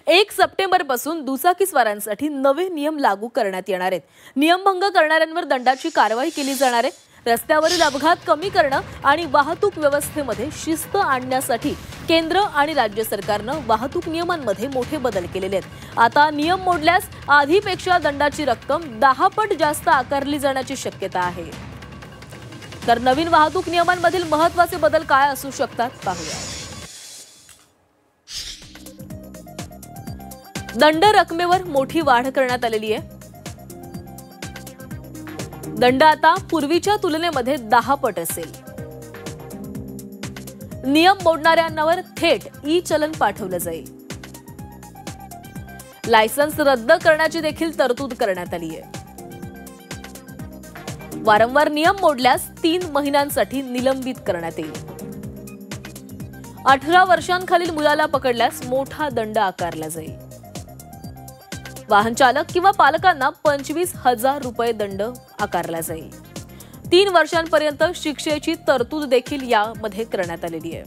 1 September पासून दुचाकीस्वारांसाठी नवे नियम लागू करण्यात येणार आहेत। नियमभंग करणाऱ्यांवर दंडाची कारवाई केली जाणार आहे। रस्त्यावरील अपघात कमी करणं आणि वाहतूक व्यवस्थेमध्ये शिस्त आणण्यासाठी केंद्र आणि राज्य सरकारनं वाहतूक नियमांमध्ये मोठे बदल केलेले आहेत। आता नियम मोडल्यास आधीपेक्षा दंडाची रक्कम 10 पट जास्त आकारली जाण्याची शक्यता आहे। तर नवीन वाहतूक नियमांमधील महत्त्वाचे बदल काय असू शकतात पाहूया। दंड रकमेवर मोठी वाढ करण्यात आलेली आहे। दंड आता पूर्वीच्या तुलनेमध्ये 10 पट असेल। नियम मोडणाऱ्यांवर थेट ई-चलन पाठवलं जाईल। लायसन्स रद्द करण्याची देखील तरतूद करण्यात आली आहे। वारंवार नियम मोडल्यास 3 महिन्यांसाठी निलंबित करण्यात येईल। 18 वर्षांखालील मुलाला पकडल्यास मोठा दंड आकारला जाईल। वाहन चालक किंवा पालकांना 25,000 रुपये दंड आकारला जाईल। 3 वर्षांपर्यंत शिक्षेची तरतूद देखील यामध्ये करण्यात आलेली आहे।